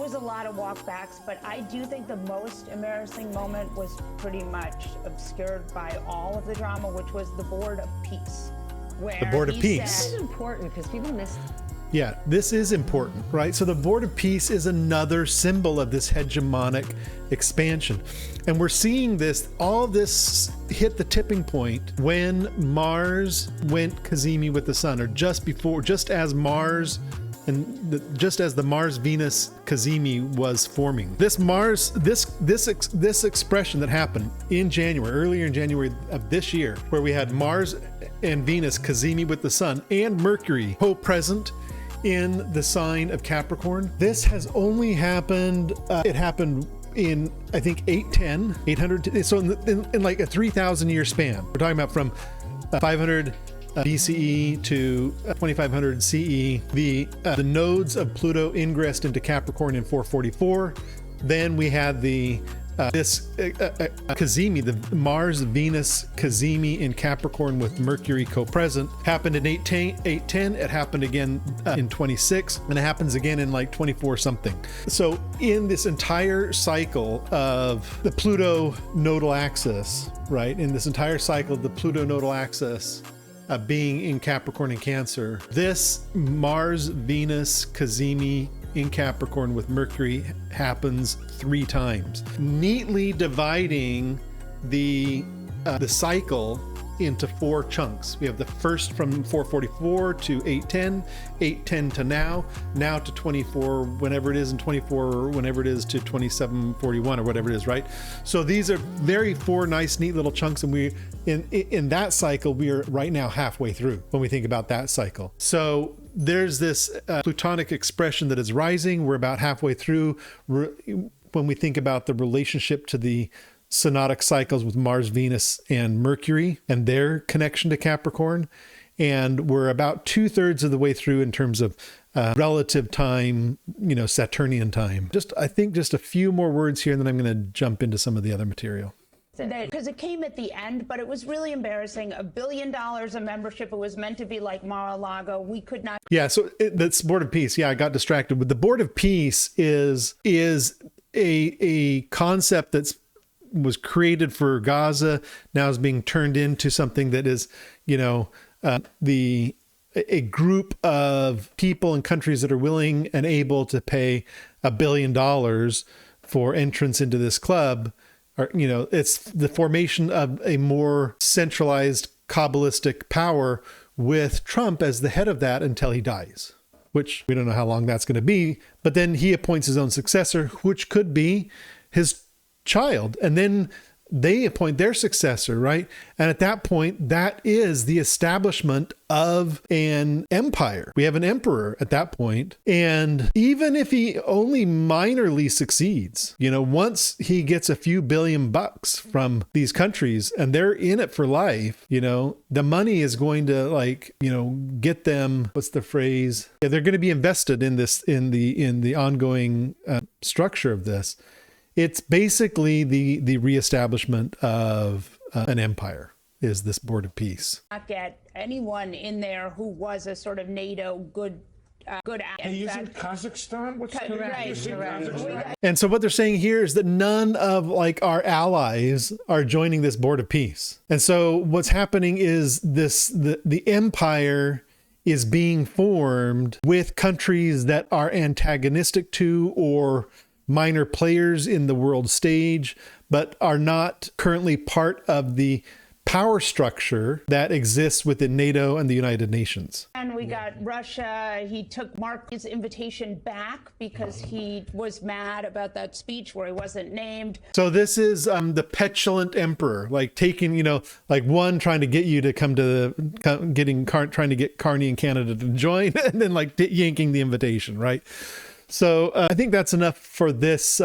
was a lot of walkbacks, but I do think the most embarrassing moment was pretty much obscured by all of the drama, which was the Board of Peace. Where the Board of Peace. This is important because people miss. Yeah, this is important, right? So the Board of Peace is another symbol of this hegemonic expansion. And we're seeing this, all this hit the tipping point when Mars went cazimi with the sun, or just before, just as Mars and just as the Mars-Venus cazimi was forming. This Mars, this expression that happened in January, earlier in January of this year, where we had Mars and Venus cazimi with the sun and Mercury co-present in the sign of Capricorn. This has only happened, it happened in, I think, 800, so in like a 3,000 year span. We're talking about from 500 BCE to 2500 CE. The nodes of Pluto ingressed into Capricorn in 444. Then we had this cazimi, the Mars-Venus cazimi in Capricorn with Mercury co-present, happened in 810. It happened again in 26, and it happens again in like 24 something. So in this entire cycle of the Pluto nodal axis, right? In this entire cycle of the Pluto nodal axis being in Capricorn and Cancer, this Mars-Venus cazimi in Capricorn with Mercury happens 3 times, neatly dividing the cycle into 4 chunks. We have the first from 444 to 810, 810 to now to 24, whenever it is, and 24, whenever it is, to 2741 or whatever it is, right? So these are very 4 nice, neat little chunks, and we in that cycle, we are right now halfway through when we think about that cycle. So there's this Plutonic expression that is rising. We're about halfway through when we think about the relationship to the synodic cycles with Mars, Venus, and Mercury and their connection to Capricorn. And we're about 2/3 of the way through in terms of relative time, Saturnian time. I think just a few more words here, and then I'm going to jump into some of the other material. Because it came at the end, but it was really embarrassing. $1 billion a membership. It was meant to be like Mar-a-Lago. We could not. Yeah, so that's Board of Peace. Yeah, I got distracted. But the Board of Peace is a concept was created for Gaza, now is being turned into something that is, a group of people and countries that are willing and able to pay $1 billion for entrance into this club. Or, it's the formation of a more centralized Kabbalistic power with Trump as the head of that until he dies, which we don't know how long that's going to be. But then he appoints his own successor, which could be his child, and then they appoint their successor, right? And at that point, that is the establishment of an empire. We have an emperor at that point. And even if he only minorly succeeds, once he gets a few $billion from these countries and they're in it for life, the money is going to get them, what's the phrase? Yeah, they're going to be invested in this, in the ongoing structure of this. It's basically the reestablishment of an empire is this Board of Peace. Not get anyone in there who was a sort of NATO good. Isn't Kazakhstan? What's right. And so what they're saying here is that none of our allies are joining this Board of Peace. And so what's happening is the empire is being formed with countries that are antagonistic to or minor players in the world stage, but are not currently part of the power structure that exists within NATO and the United Nations. And we got Russia. He took Mark's invitation back because he was mad about that speech where he wasn't named. So this is the petulant emperor, taking, one trying to get you to come to trying to get Carney and Canada to join, and then yanking the invitation, right? So I think that's enough for this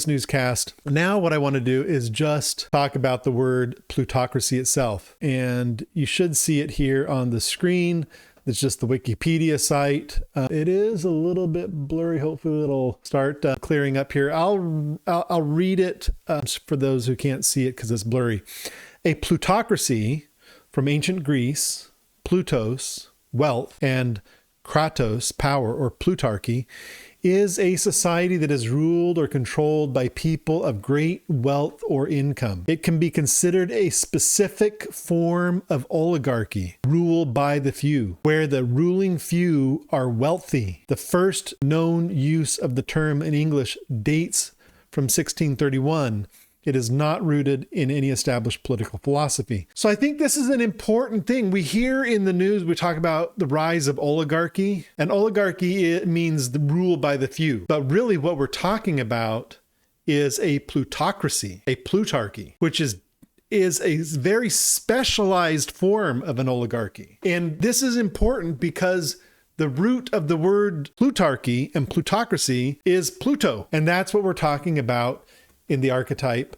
newscast. Now what I want to do is just talk about the word plutocracy itself. And you should see it here on the screen. It's just the Wikipedia site. It is a little bit blurry. Hopefully it'll start clearing up here. I'll read it for those who can't see it because it's blurry. A plutocracy, from ancient Greece, Plutos, wealth, and kratos, power or plutarchy, is a society that is ruled or controlled by people of great wealth or income. It can be considered a specific form of oligarchy, rule by the few, where the ruling few are wealthy. The first known use of the term in English dates from 1631. It is not rooted in any established political philosophy. So I think this is an important thing. We hear in the news, we talk about the rise of oligarchy, and oligarchy, it means the rule by the few. But really what we're talking about is a plutocracy, a plutarchy, which is a very specialized form of an oligarchy. And this is important because the root of the word plutarchy and plutocracy is Pluto. And that's what we're talking about in the archetype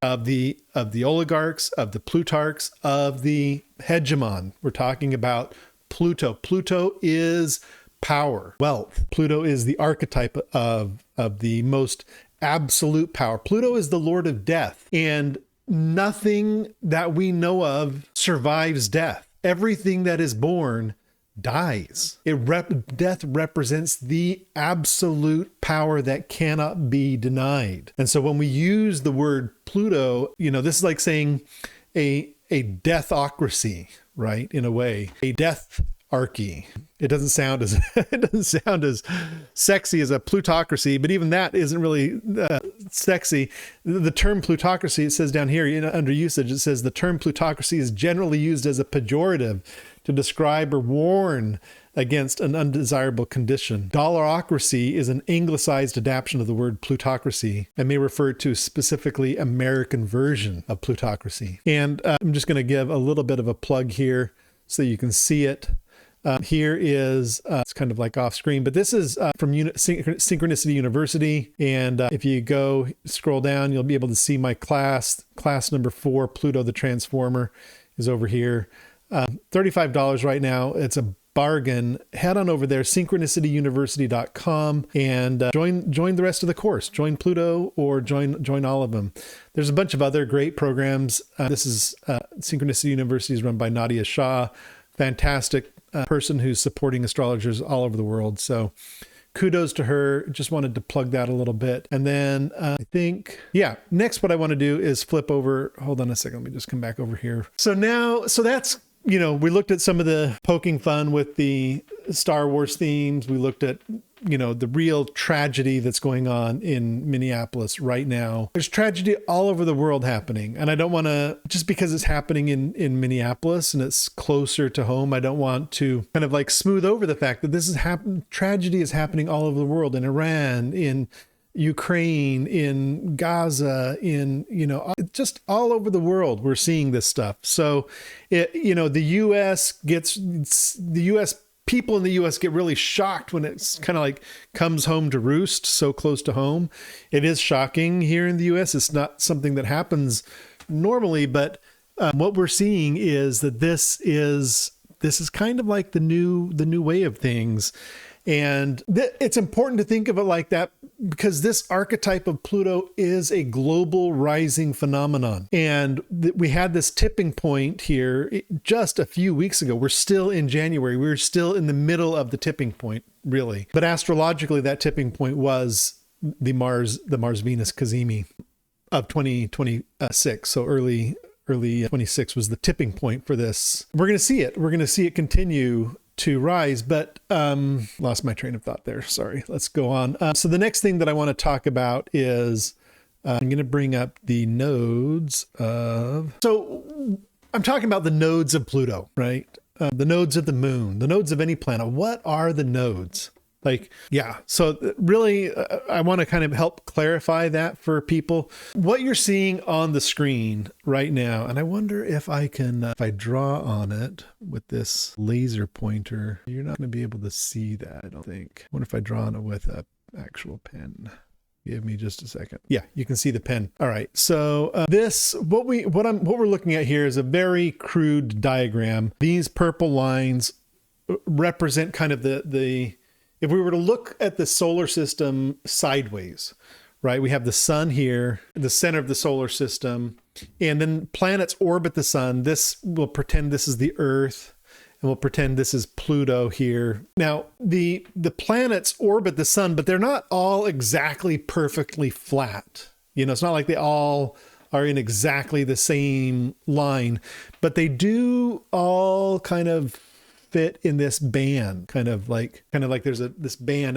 of the oligarchs, of the plutarchs, of the hegemon. We're talking about Pluto. Pluto is power, wealth. Pluto is the archetype of the most absolute power. Pluto is the lord of death, and nothing that we know of survives death. Everything that is born dies. Death represents the absolute power that cannot be denied. And so when we use the word Pluto, this is like saying a deathocracy, right? In a way, a deatharchy. It doesn't sound as sexy as a plutocracy, but even that isn't really sexy. The term plutocracy, it says down here under usage, it says the term plutocracy is generally used as a pejorative to describe or warn against an undesirable condition. Dollarocracy is an anglicized adaptation of the word plutocracy and may refer to specifically American version of plutocracy. And I'm just going to give a little bit of a plug here so you can see it. Here is, it's kind of like off screen, but this is from Synchronicity University. And if you go scroll down, you'll be able to see my class number 4, Pluto the Transformer, is over here. $35 right now. It's a bargain. Head on over there, synchronicityuniversity.com, and join the rest of the course. Join Pluto or join all of them. There's a bunch of other great programs. This is Synchronicity University is run by Nadia Shah, fantastic person who's supporting astrologers all over the world. So kudos to her. Just wanted to plug that a little bit. And then I think, next what I want to do is flip over. Hold on a second. Let me just come back over here. So that's, we looked at some of the poking fun with the Star Wars themes. We looked at, the real tragedy that's going on in Minneapolis right now. There's tragedy all over the world happening. And I don't want to, just because it's happening in Minneapolis and it's closer to home, I don't want to kind of like smooth over the fact that tragedy is happening all over the world, in Iran, in Ukraine, in Gaza, in, just all over the world, we're seeing this stuff. So, the U.S. people in the U.S. get really shocked when it's kind of like comes home to roost so close to home. It is shocking here in the U.S. It's not something that happens normally, but what we're seeing is that this is kind of like the new way of things. And it's important to think of it like that because this archetype of Pluto is a global rising phenomenon. And we had this tipping point here just a few weeks ago. We're still in January. We're still in the middle of the tipping point, really. But astrologically, that tipping point was the Mars-Venus cazimi of 2026. So early 26 was the tipping point for this. We're going to see it. We're going to see it continue to rise, but lost my train of thought there. Sorry. Let's go on. So the next thing that I want to talk about is I'm going to bring up the nodes of. So I'm talking about the nodes of Pluto, right? The nodes of the moon, the nodes of any planet. What are the nodes? So really, I want to kind of help clarify that for people. What you're seeing on the screen right now, and I wonder if I can, if I draw on it with this laser pointer, you're not going to be able to see that, I don't think. I wonder if I draw on it with an actual pen. Give me just a second. Yeah, you can see the pen. All right. So what we're looking at here is a very crude diagram. These purple lines represent kind of the if we were to look at the solar system sideways, right? We have the sun here, the center of the solar system, and then planets orbit the sun. This will pretend this is the Earth. we'll pretend this is Pluto here. Now, the planets orbit the sun, but they're not all exactly perfectly flat. It's not like they all are in exactly the same line, but they do all kind of fit in this band, kind of like there's this band.